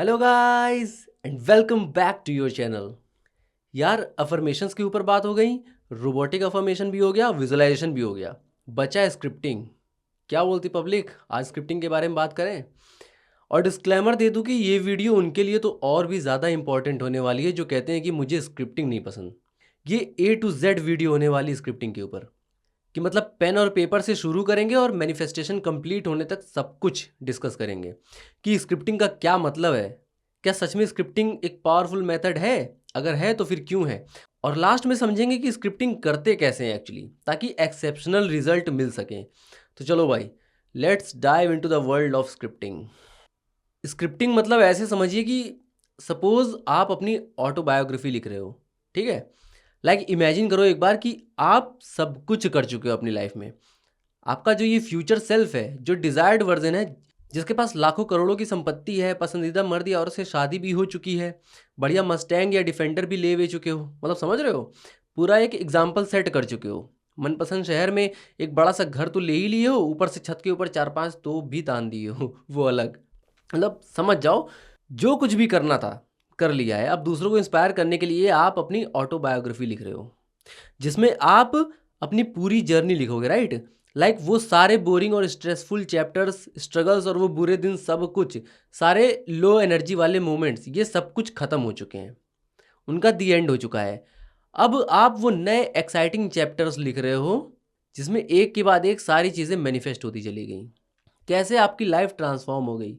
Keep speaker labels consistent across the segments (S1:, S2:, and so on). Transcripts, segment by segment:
S1: Hello guys and welcome back to your channel. यार affirmations के ऊपर बात हो गई, रोबोटिक अफर्मेशन भी हो गया, विजुअलाइजेशन भी हो गया, बचा है स्क्रिप्टिंग। क्या बोलती पब्लिक, आज स्क्रिप्टिंग के बारे में बात करें। और डिस्क्लेमर दे दूं कि ये वीडियो उनके लिए तो और भी ज़्यादा इंपॉर्टेंट होने वाली है जो कहते हैं कि मुझे स्क्रिप्टिंग नहीं पसंद। ये A to Z वीडियो होने वाली स्क्रिप्टिंग के ऊपर, कि मतलब पेन और पेपर से शुरू करेंगे और मैनिफेस्टेशन कंप्लीट होने तक सब कुछ डिस्कस करेंगे कि स्क्रिप्टिंग का क्या मतलब है, क्या सच में स्क्रिप्टिंग एक पावरफुल मेथड है, अगर है तो फिर क्यों है, और लास्ट में समझेंगे कि स्क्रिप्टिंग करते कैसे हैं एक्चुअली, ताकि एक्सेप्शनल रिजल्ट मिल सके। तो चलो भाई, let's dive into the world of scripting. Scripting मतलब ऐसे समझिए कि सपोज आप अपनी ऑटोबायोग्राफी लिख रहे हो, ठीक है। लाइक इमेजिन करो एक बार कि आप सब कुछ कर चुके हो अपनी लाइफ में। आपका जो ये फ्यूचर सेल्फ है, जो डिज़ायर्ड वर्जन है, जिसके पास लाखों करोड़ों की संपत्ति है, पसंदीदा मर्द या औरत से शादी भी हो चुकी है, बढ़िया मस्टैंग या डिफेंडर भी ले चुके हो, मतलब समझ रहे हो, पूरा एक एग्जाम्पल सेट कर चुके हो। मनपसंद शहर में एक बड़ा सा घर तो ले ही लिए हो, ऊपर से छत के ऊपर 4-5 तो भी तान दिए हो वो अलग। मतलब समझ जाओ, जो कुछ भी करना था कर लिया है। अब दूसरों को इंस्पायर करने के लिए आप अपनी ऑटोबायोग्राफी लिख रहे हो, जिसमें आप अपनी पूरी जर्नी लिखोगे, राइट। लाइक वो सारे बोरिंग और स्ट्रेसफुल चैप्टर्स, स्ट्रगल्स और वो बुरे दिन, सब कुछ, सारे लो एनर्जी वाले मोमेंट्स, ये सब कुछ खत्म हो चुके हैं, उनका दी एंड हो चुका है। अब आप वो नए एक्साइटिंग चैप्टर्स लिख रहे हो, जिसमें एक के बाद एक सारी चीज़ें मैनिफेस्ट होती चली गई, कैसे आपकी लाइफ ट्रांसफॉर्म हो गई।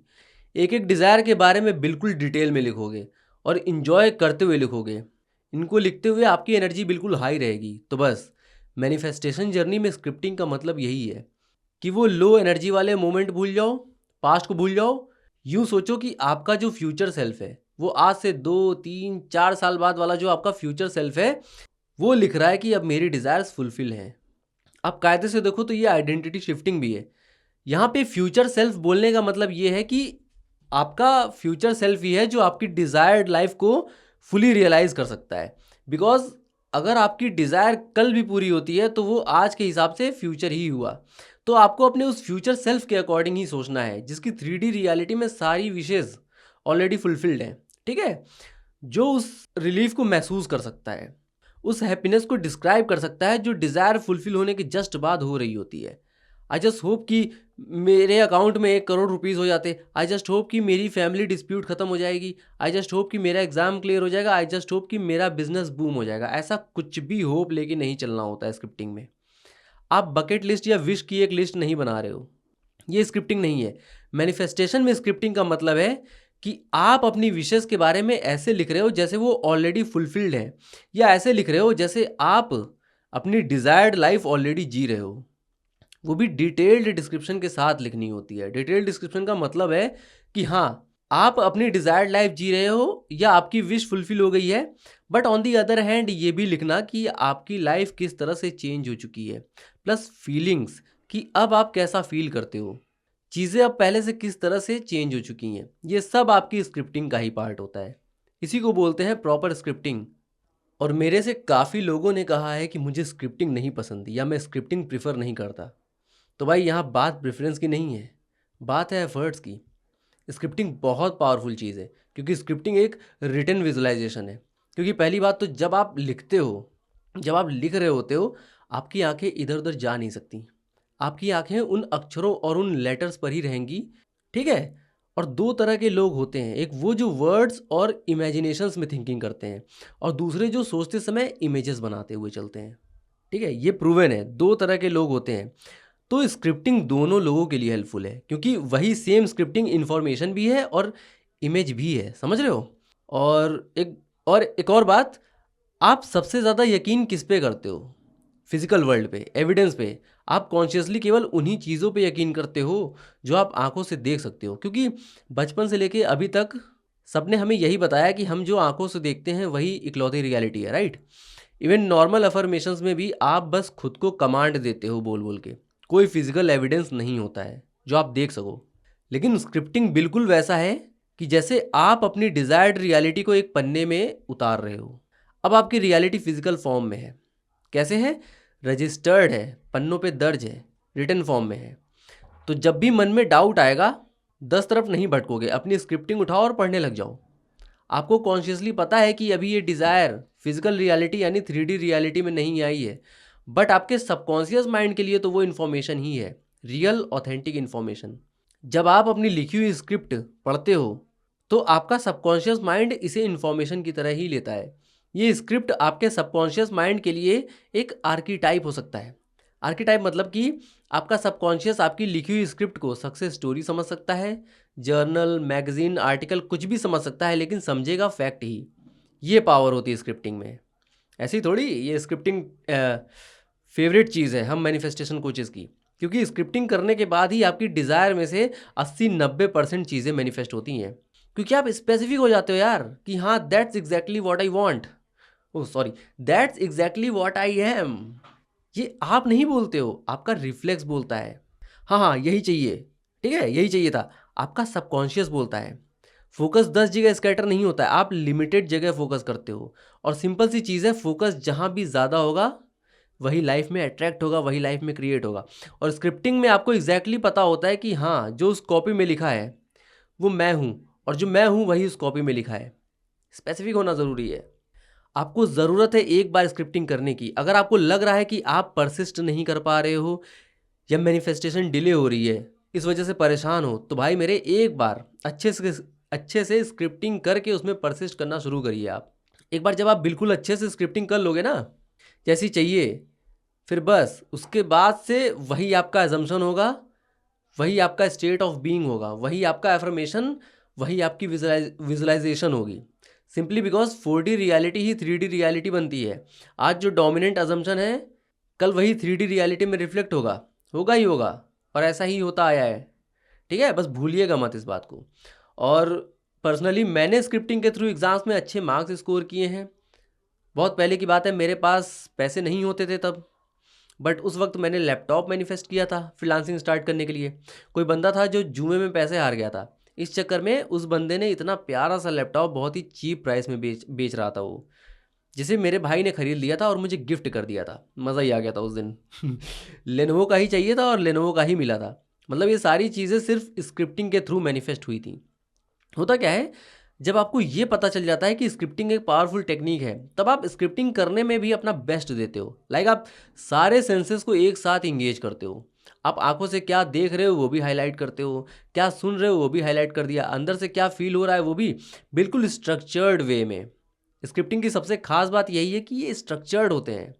S1: एक एक डिज़ायर के बारे में बिल्कुल डिटेल में लिखोगे और इन्जॉय करते हुए लिखोगे। इनको लिखते हुए आपकी एनर्जी बिल्कुल हाई रहेगी। तो बस मैनिफेस्टेशन जर्नी में स्क्रिप्टिंग का मतलब यही है कि वो लो एनर्जी वाले मोमेंट भूल जाओ, पास्ट को भूल जाओ। यूँ सोचो कि आपका जो फ्यूचर सेल्फ है, वो आज से 2-3-4 साल बाद वाला जो आपका फ्यूचर सेल्फ है, वो लिख रहा है कि अब मेरी डिज़ायर्स फुलफिल हैं। आप कायदे से देखो तो ये आइडेंटिटी शिफ्टिंग भी है। यहाँ पे फ्यूचर सेल्फ बोलने का मतलब ये है कि आपका फ्यूचर सेल्फ ही है जो आपकी डिज़ायर्ड लाइफ को फुली रियलाइज़ कर सकता है। बिकॉज अगर आपकी डिज़ायर कल भी पूरी होती है तो वो आज के हिसाब से फ्यूचर ही हुआ। तो आपको अपने उस फ्यूचर सेल्फ के अकॉर्डिंग ही सोचना है, जिसकी 3D रियलिटी में सारी विशेज़ ऑलरेडी फुलफिल्ड हैं, ठीक है। जो उस रिलीफ को महसूस कर सकता है, उस हैप्पीनेस को डिस्क्राइब कर सकता है जो डिज़ायर फुलफिल होने के जस्ट बाद हो रही होती है। आई जस्ट होप कि मेरे अकाउंट में 1 करोड़ रुपीज़ हो जाते। आई जस्ट होप कि मेरी फैमिली डिस्प्यूट खत्म हो जाएगी। आई जस्ट होप कि मेरा एग्ज़ाम क्लियर हो जाएगा। आई जस्ट होप कि मेरा बिजनेस बूम हो जाएगा। ऐसा कुछ भी होप लेके नहीं चलना होता है स्क्रिप्टिंग में। आप बकेट लिस्ट या विश की एक लिस्ट नहीं बना रहे हो, ये स्क्रिप्टिंग नहीं है। मैनिफेस्टेशन में स्क्रिप्टिंग का मतलब है कि आप अपनी विशेस के बारे में ऐसे लिख रहे हो जैसे वो ऑलरेडी फुलफिल्ड है, या ऐसे लिख रहे हो जैसे आप अपनी डिज़ायर्ड लाइफ ऑलरेडी जी रहे हो। वो भी डिटेल्ड डिस्क्रिप्शन के साथ लिखनी होती है। डिटेल्ड डिस्क्रिप्शन का मतलब है कि हाँ, आप अपनी डिज़ायर्ड लाइफ जी रहे हो या आपकी विश फुलफिल हो गई है, but on the other hand ये भी लिखना कि आपकी लाइफ किस तरह से चेंज हो चुकी है, प्लस फीलिंग्स, कि अब आप कैसा फील करते हो, चीज़ें अब पहले से किस तरह से चेंज हो चुकी हैं। ये सब आपकी स्क्रिप्टिंग का ही पार्ट होता है। इसी को बोलते हैं प्रॉपर स्क्रिप्टिंग। और मेरे से काफ़ी लोगों ने कहा है कि मुझे स्क्रिप्टिंग नहीं पसंद या मैं स्क्रिप्टिंग प्रेफर नहीं करता। तो भाई यहाँ बात प्रेफरेंस की नहीं है, बात है एफर्ट्स की। स्क्रिप्टिंग बहुत पावरफुल चीज़ है, क्योंकि स्क्रिप्टिंग एक रिटन विजुअलाइजेशन है। क्योंकि पहली बात तो जब आप लिखते हो, जब आप लिख रहे होते हो, आपकी आंखें इधर उधर जा नहीं सकती। आपकी आंखें उन अक्षरों और उन लेटर्स पर ही रहेंगी, ठीक है। और दो तरह के लोग होते हैं, एक वो जो वर्ड्स और इमेजिनेशंस में थिंकिंग करते हैं, और दूसरे जो सोचते समय इमेजेस बनाते हुए चलते हैं, ठीक है। ये प्रूवन है, दो तरह के लोग होते हैं। तो स्क्रिप्टिंग दोनों लोगों के लिए हेल्पफुल है, क्योंकि वही सेम स्क्रिप्टिंग इन्फॉर्मेशन भी है और इमेज भी है, समझ रहे हो। और एक और बात, आप सबसे ज़्यादा यकीन किस पे करते हो? फिजिकल वर्ल्ड पे, एविडेंस पे। आप कॉन्शियसली केवल उन्हीं चीज़ों पे यकीन करते हो जो आप आंखों से देख सकते हो, क्योंकि बचपन से लेके अभी तक सबने हमें यही बताया कि हम जो आंखों से देखते हैं वही इकलौती रियलिटी है, राइट। इवन नॉर्मल अफर्मेशंस में भी आप बस खुद को कमांड देते हो बोल बोल के, कोई फिजिकल एविडेंस नहीं होता है जो आप देख सको। लेकिन स्क्रिप्टिंग बिल्कुल वैसा है कि जैसे आप अपनी डिज़ायर्ड रियलिटी को एक पन्ने में उतार रहे हो। अब आपकी रियलिटी फिजिकल फॉर्म में है। कैसे है? रजिस्टर्ड है, पन्नों पे दर्ज है, रिटन फॉर्म में है। तो जब भी मन में डाउट आएगा, 10 तरफ नहीं भटकोगे, अपनी स्क्रिप्टिंग उठाओ और पढ़ने लग जाओ। आपको कॉन्शियसली पता है कि अभी ये डिज़ायर फिजिकल रियलिटी यानी 3D रियलिटी में नहीं आई है, बट आपके सबकॉन्शियस माइंड के लिए तो वो इन्फॉर्मेशन ही है, रियल ऑथेंटिक इन्फॉर्मेशन। जब आप अपनी लिखी हुई स्क्रिप्ट पढ़ते हो तो आपका सबकॉन्शियस माइंड इसे इन्फॉर्मेशन की तरह ही लेता है। ये स्क्रिप्ट आपके सबकॉन्शियस माइंड के लिए एक आर्कीटाइप हो सकता है। आर्कीटाइप मतलब कि आपका सबकॉन्शियस आपकी लिखी हुई स्क्रिप्ट को सक्सेस स्टोरी समझ सकता है, जर्नल, मैगजीन, आर्टिकल कुछ भी समझ सकता है, लेकिन समझेगा फैक्ट ही। ये पावर होती है स्क्रिप्टिंग में। ऐसी थोड़ी ये स्क्रिप्टिंग फेवरेट चीज़ है हम मैनिफेस्टेशन कोचेज़ की, क्योंकि स्क्रिप्टिंग करने के बाद ही आपकी डिज़ायर में से 80-90% चीज़ें मैनिफेस्ट होती हैं, क्योंकि आप स्पेसिफिक हो जाते हो यार कि हाँ, that's exactly what I want, oh sorry, that's exactly what I am. ये आप नहीं बोलते हो, आपका रिफ्लेक्स बोलता है। हाँ हाँ, यही चाहिए, ठीक है, यही चाहिए था। आपका सबकॉन्शियस बोलता है। फोकस 10 जगह स्कैटर नहीं होता है, आप लिमिटेड जगह फोकस करते हो। और सिंपल सी चीज़ है, फोकस जहाँ भी ज़्यादा होगा वही लाइफ में अट्रैक्ट होगा, वही लाइफ में क्रिएट होगा। और स्क्रिप्टिंग में आपको एग्जैक्टली पता होता है कि हाँ, जो उस कॉपी में लिखा है वो मैं हूँ, और जो मैं हूँ वही उस कॉपी में लिखा है। स्पेसिफिक होना ज़रूरी है। आपको ज़रूरत है एक बार स्क्रिप्टिंग करने की। अगर आपको लग रहा है कि आप परसिस्ट नहीं कर पा रहे हो या मैनिफेस्टेशन डिले हो रही है, इस वजह से परेशान हो, तो भाई मेरे एक बार अच्छे से स्क्रिप्टिंग करके उसमें परसिस्ट करना शुरू करिए आप। एक बार जब आप बिल्कुल अच्छे से स्क्रिप्टिंग कर लोगे ना, जैसी चाहिए, फिर बस उसके बाद से वही आपका एजम्पशन होगा, वही आपका स्टेट ऑफ बीइंग होगा, वही आपका एफर्मेशन, वही आपकी विजुलाइजेशन होगी। Simply because 4D reality he 3D reality बनती है। आज जो डोमिनेंट अजम्पशन है, कल वही 3D रियलिटी में रिफ्लेक्ट होगा ही होगा, और ऐसा ही होता आया है। ठीक है, बस भूलिएगा मत इस बात को। और पर्सनली मैंने स्क्रिप्टिंग के थ्रू एग्ज़ाम्स में अच्छे मार्क्स स्कोर किए हैं। बहुत पहले की बात है, मेरे पास पैसे नहीं होते थे तब, बट उस वक्त मैंने लैपटॉप मैनिफेस्ट किया था फ्रीलांसिंग स्टार्ट करने के लिए। कोई बंदा था जो जुए में पैसे हार गया था, इस चक्कर में उस बंदे ने इतना प्यारा सा लैपटॉप बहुत ही चीप प्राइस में बेच रहा था वो, जिसे मेरे भाई ने ख़रीद लिया था और मुझे गिफ्ट कर दिया था। मज़ा ही आ गया था उस दिन। लेनोवो का ही चाहिए था और लेनोवो का ही मिला था। मतलब ये सारी चीज़ें सिर्फ स्क्रिप्टिंग के थ्रू मैनिफेस्ट हुई थी। होता क्या है, जब आपको ये पता चल जाता है कि स्क्रिप्टिंग एक पावरफुल टेक्निक है, तब आप स्क्रिप्टिंग करने में भी अपना बेस्ट देते हो। लाइक आप सारे सेंसेस को एक साथ इंगेज करते हो। आप आंखों से क्या देख रहे हो वो भी हाईलाइट करते हो, क्या सुन रहे हो वो भी हाईलाइट कर दिया, अंदर से क्या फील हो रहा है वो भी, बिल्कुल स्ट्रक्चर्ड वे में। स्क्रिप्टिंग की सबसे खास बात यही है कि ये स्ट्रक्चर्ड होते हैं,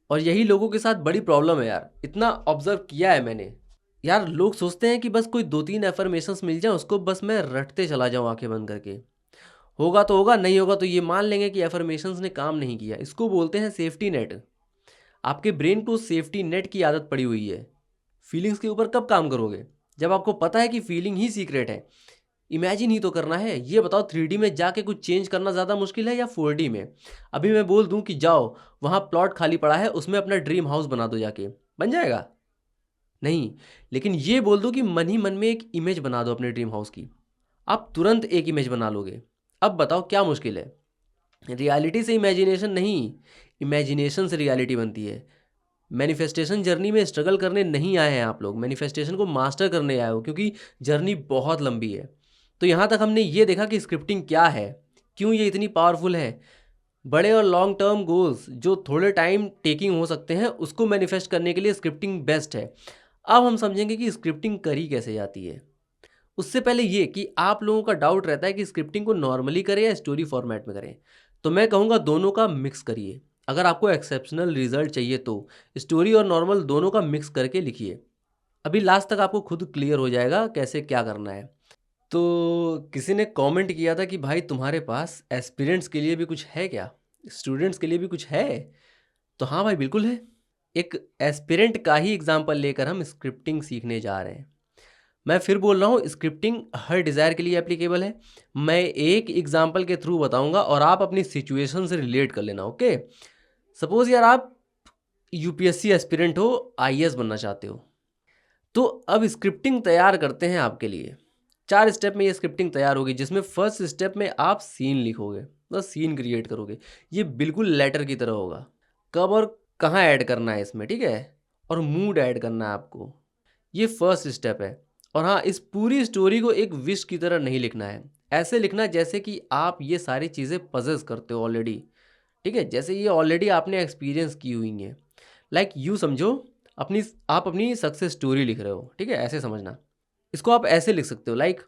S1: और यही लोगों के साथ बड़ी प्रॉब्लम है यार। इतना ऑब्जर्व किया है मैंने यार, लोग सोचते हैं कि बस कोई 2-3 एफर्मेशंस मिल जाए, उसको बस मैं रटते चला जाऊँ आंखें बंद करके। होगा तो होगा, नहीं होगा तो ये मान लेंगे कि एफर्मेशंस ने काम नहीं किया। इसको बोलते हैं सेफ्टी नेट। आपके ब्रेन को सेफ्टी नेट की आदत पड़ी हुई है। फीलिंग्स के ऊपर कब काम करोगे? जब आपको पता है कि फीलिंग ही सीक्रेट है। इमेजिन ही तो करना है। ये बताओ, 3D में जाके कुछ चेंज करना ज़्यादा मुश्किल है या 4D में? अभी मैं बोल दूं कि जाओ वहाँ प्लॉट खाली पड़ा है, उसमें अपना ड्रीम हाउस बना दो, जाके बन जाएगा? नहीं। लेकिन ये बोल दो कि मन ही मन में एक इमेज बना दो अपने ड्रीम हाउस की, आप तुरंत एक इमेज बना लोगे। अब बताओ क्या मुश्किल है? रियलिटी से इमेजिनेशन नहीं, इमेजिनेशन से रियलिटी बनती है। मैनिफेस्टेशन जर्नी में स्ट्रगल करने नहीं आए हैं आप लोग, मैनिफेस्टेशन को मास्टर करने आए हो, क्योंकि जर्नी बहुत लंबी है। तो यहाँ तक हमने ये देखा कि स्क्रिप्टिंग क्या है, क्यों ये इतनी पावरफुल है। बड़े और लॉन्ग टर्म गोल्स जो थोड़े टाइम टेकिंग हो सकते हैं, उसको मैनिफेस्ट करने के लिए स्क्रिप्टिंग बेस्ट है। अब हम समझेंगे कि स्क्रिप्टिंग करी कैसे जाती है। उससे पहले ये कि आप लोगों का डाउट रहता है कि स्क्रिप्टिंग को नॉर्मली करें या स्टोरी फॉर्मेट में करें, तो मैं कहूँगा दोनों का मिक्स करिए। अगर आपको एक्सेप्शनल रिजल्ट चाहिए तो स्टोरी और नॉर्मल दोनों का मिक्स करके लिखिए। अभी लास्ट तक आपको खुद क्लियर हो जाएगा कैसे क्या करना है। तो किसी ने कमेंट किया था कि भाई तुम्हारे पास एस्पिरेंट्स के लिए भी कुछ है क्या, स्टूडेंट्स के लिए भी कुछ है? तो हाँ भाई, बिल्कुल है। एक एस्पिरेंट का ही एग्जाम्पल लेकर हम स्क्रिप्टिंग सीखने जा रहे हैं। मैं फिर बोल रहा हूँ, स्क्रिप्टिंग हर डिज़ायर के लिए एप्लीकेबल है। मैं एक एग्जांपल के थ्रू बताऊंगा और आप अपनी सिचुएशन से रिलेट कर लेना, ओके? सपोज यार आप यूपीएससी एस्पिरेंट हो, आईएएस बनना चाहते हो, तो अब स्क्रिप्टिंग तैयार करते हैं आपके लिए। 4 स्टेप में ये स्क्रिप्टिंग तैयार होगी, जिसमें फर्स्ट स्टेप में आप सीन लिखोगे, बस सीन क्रिएट करोगे। ये बिल्कुल लेटर की तरह होगा। कब और कहाँ ऐड करना है इसमें, ठीक है? और मूड ऐड करना है आपको। ये फर्स्ट स्टेप है। और हाँ, इस पूरी स्टोरी को एक विश की तरह नहीं लिखना है। ऐसे लिखना जैसे कि आप ये सारी चीज़ें पजेस करते हो ऑलरेडी। ठीक है, जैसे ये ऑलरेडी आपने एक्सपीरियंस की हुई हैं। लाइक यू समझो, आप अपनी सक्सेस स्टोरी लिख रहे हो। ठीक है, ऐसे समझना। इसको आप ऐसे लिख सकते हो, लाइक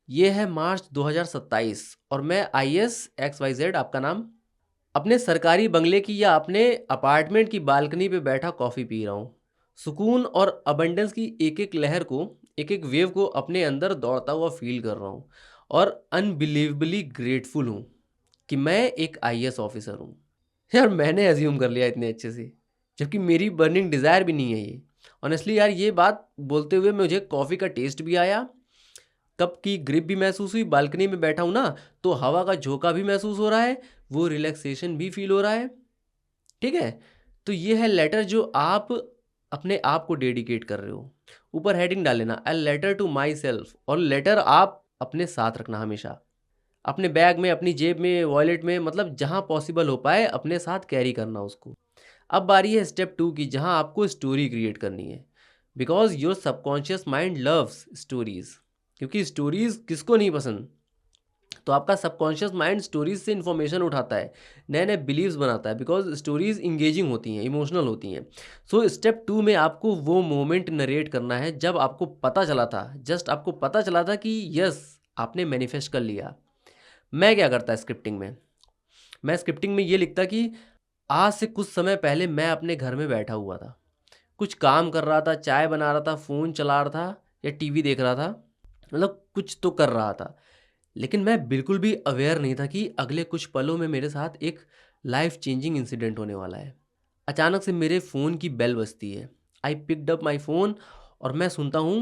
S1: ये है मार्च 2027 और मैं IS XYZ, आपका नाम, अपने सरकारी बंगले की या अपने अपार्टमेंट की बालकनी पे बैठा कॉफ़ी पी रहा हूँ। सुकून और अबंडेंस की एक एक लहर को, एक एक वेव को अपने अंदर दौड़ता हुआ फील कर रहा हूँ और अनबिलीवेबली ग्रेटफुल हूँ कि मैं एक IAS ऑफिसर हूँ। यार मैंने एज्यूम कर लिया इतने अच्छे से, जबकि मेरी बर्निंग डिज़ायर भी नहीं है ये। ऑनेस्टली यार, ये बात बोलते हुए मुझे कॉफ़ी का टेस्ट भी आया, कप की ग्रिप भी महसूस हुई, बालकनी में बैठा हूँ ना तो हवा का झोंका भी महसूस हो रहा है, वो रिलैक्सेशन भी फील हो रहा है। ठीक है, तो ये है लेटर जो आप अपने आप को डेडिकेट कर रहे हो। ऊपर हेडिंग डाल लेना, a letter to myself, और लेटर आप अपने साथ रखना हमेशा, अपने बैग में, अपनी जेब में, वॉलेट में, मतलब जहाँ पॉसिबल हो पाए अपने साथ कैरी करना उसको। अब बारी है स्टेप 2 की, जहाँ आपको स्टोरी क्रिएट करनी है, because your subconscious mind loves stories. क्योंकि स्टोरीज किसको नहीं पसंद। तो आपका सबकॉन्शियस माइंड स्टोरीज से इन्फॉर्मेशन उठाता है, नए नए बिलीव्स बनाता है, बिकॉज स्टोरीज इंगेजिंग होती हैं, इमोशनल होती हैं। सो स्टेप 2 में आपको वो मोमेंट नरेट करना है जब आपको पता चला था, जस्ट आपको पता चला था कि यस, आपने मैनिफेस्ट कर लिया। मैं क्या करता स्क्रिप्टिंग में, मैं स्क्रिप्टिंग में ये लिखता कि आज से कुछ समय पहले मैं अपने घर में बैठा हुआ था, कुछ काम कर रहा था, चाय बना रहा था, फ़ोन चला रहा था या टीवी देख रहा था, मतलब कुछ तो कर रहा था। लेकिन मैं बिल्कुल भी अवेयर नहीं था कि अगले कुछ पलों में मेरे साथ एक लाइफ चेंजिंग इंसिडेंट होने वाला है। अचानक से मेरे फ़ोन की बेल बजती है। I picked up my phone और मैं सुनता हूँ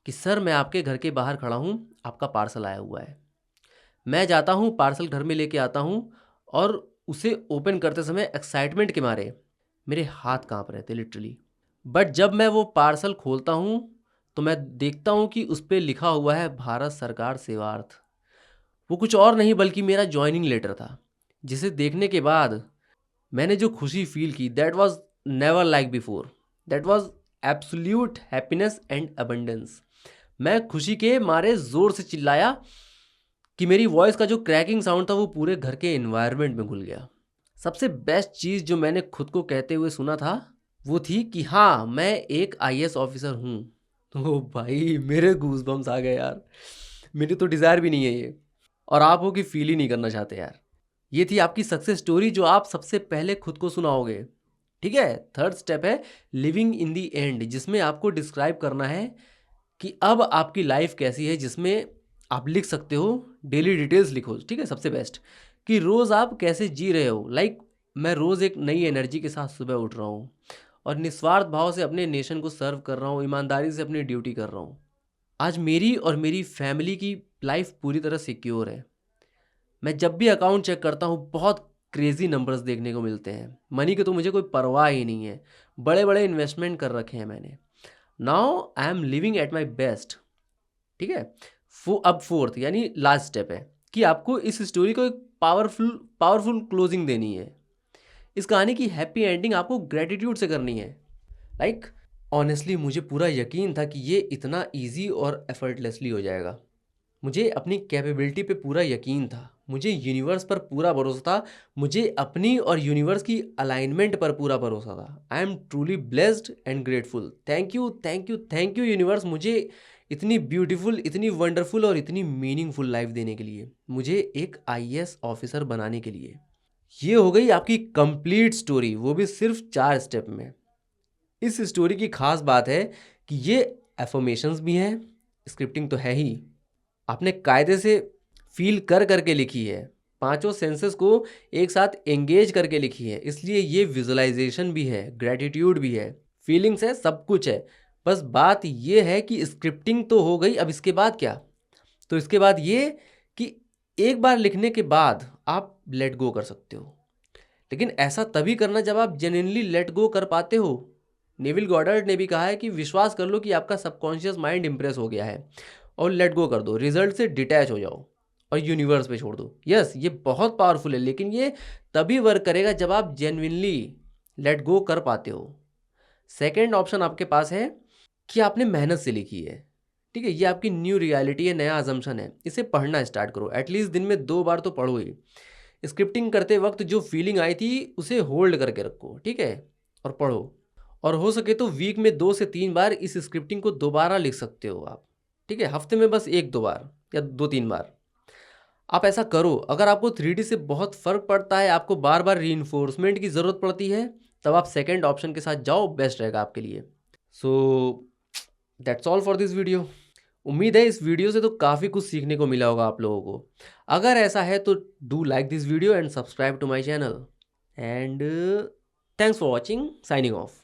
S1: कि सर, मैं आपके घर के बाहर खड़ा हूँ, आपका पार्सल आया हुआ है। मैं जाता हूँ, पार्सल घर में लेके आता हूँ और उसे ओपन करते समय एक्साइटमेंट के मारे मेरे हाथ कांप रहे थे लिटरली। बट जब मैं वो पार्सल खोलता हूँ तो मैं देखता हूँ कि उस पे लिखा हुआ है भारत सरकार सेवार्थ। वो कुछ और नहीं बल्कि मेरा जॉइनिंग लेटर था, जिसे देखने के बाद मैंने जो खुशी फील की, that was never like before. That was absolute happiness and abundance. मैं खुशी के मारे ज़ोर से चिल्लाया कि मेरी वॉइस का जो क्रैकिंग साउंड था वो पूरे घर के एनवायरनमेंट में घुल गया। सबसे बेस्ट चीज़ जो मैंने खुद को कहते हुए सुना था वो थी कि हाँ, मैं एक IAS ऑफिसर हूँ। तो भाई मेरे गूज़बम्स आ गए यार, मेरी तो डिज़ायर भी नहीं है ये, और आप हो कि फील ही नहीं करना चाहते यार। ये थी आपकी सक्सेस स्टोरी जो आप सबसे पहले खुद को सुनाओगे। ठीक है, थर्ड स्टेप है लिविंग इन दी एंड, जिसमें आपको डिस्क्राइब करना है कि अब आपकी लाइफ कैसी है, जिसमें आप लिख सकते हो, डेली डिटेल्स लिखो। ठीक है, सबसे बेस्ट कि रोज़ आप कैसे जी रहे हो। लाइक मैं रोज़ एक नई एनर्जी के साथ सुबह उठ रहा हूँ और निस्वार्थ भाव से अपने नेशन को सर्व कर रहा हूँ, ईमानदारी से अपनी ड्यूटी कर रहा हूँ। आज मेरी और मेरी फैमिली की लाइफ पूरी तरह सिक्योर है। मैं जब भी अकाउंट चेक करता हूँ बहुत क्रेजी नंबर्स देखने को मिलते हैं। मनी की तो मुझे कोई परवाह ही नहीं है, बड़े बड़े इन्वेस्टमेंट कर रखे हैं मैंने। Now I am living at my best. ठीक है, अब फोर्थ यानी लास्ट स्टेप है कि आपको इस स्टोरी को एक पावरफुल पावरफुल क्लोजिंग देनी है। इस कहानी की हैप्पी एंडिंग आपको ग्रेटिट्यूड से करनी है। लाइक ऑनेस्टली मुझे पूरा यकीन था कि ये इतना इजी और एफर्टलेसली हो जाएगा। मुझे अपनी कैपेबिलिटी पे पूरा यकीन था, मुझे यूनिवर्स पर पूरा भरोसा था, मुझे अपनी और यूनिवर्स की अलाइनमेंट पर पूरा भरोसा था। I am truly blessed and grateful. Thank you, thank you, thank you universe, मुझे इतनी ब्यूटीफुल, इतनी वंडरफुल और इतनी मीनिंगफुल लाइफ देने के लिए, मुझे एक IAS ऑफिसर बनाने के लिए। ये हो गई आपकी कंप्लीट स्टोरी, वो भी सिर्फ 4 स्टेप में। इस स्टोरी की खास बात है कि ये एफर्मेशंस भी हैं, स्क्रिप्टिंग तो है ही, आपने कायदे से फील कर करके लिखी है, पांचों सेंसेस को एक साथ एंगेज करके लिखी है, इसलिए ये विजुअलाइजेशन भी है, ग्रेटिट्यूड भी है, फीलिंग्स है, सब कुछ है। बस बात ये है कि स्क्रिप्टिंग तो हो गई, अब इसके बाद क्या। तो इसके बाद ये कि एक बार लिखने के बाद आप लेट गो कर सकते हो, लेकिन ऐसा तभी करना जब आप जेन्युइनली लेट गो कर पाते हो। नेविल गॉडर्ड ने भी कहा है कि विश्वास कर लो कि आपका सबकॉन्शियस माइंड इंप्रेस हो गया है और लेट गो कर दो, रिजल्ट से डिटैच हो जाओ और यूनिवर्स पे छोड़ दो। यस, ये बहुत पावरफुल है, लेकिन ये तभी वर्क करेगा जब आप जेन्युइनली लेट गो कर पाते हो। सेकेंड ऑप्शन आपके पास है कि आपने मेहनत से लिखी है। ठीक है, ये आपकी न्यू रियलिटी है, नया अजम्पशन है। इसे पढ़ना स्टार्ट करो, एटलीस्ट दिन में 2 बार तो पढ़ो ही। स्क्रिप्टिंग करते वक्त जो फीलिंग आई थी उसे होल्ड करके रखो, ठीक है, और पढ़ो। और हो सके तो वीक में 2 से 3 बार इस स्क्रिप्टिंग को दोबारा लिख सकते हो आप, ठीक है, हफ्ते में बस 1-2 बार या 2-3 बार आप ऐसा करो। अगर आपको 3D से बहुत फ़र्क पड़ता है, आपको बार बार रीइंफोर्समेंट की ज़रूरत पड़ती है, तब आप सेकंड ऑप्शन के साथ जाओ, बेस्ट रहेगा आपके लिए। So that's all for this video. उम्मीद है इस वीडियो से तो काफ़ी कुछ सीखने को मिला होगा आप लोगों को। अगर ऐसा है तो do like this video and subscribe to my channel and thanks for watching, signing of.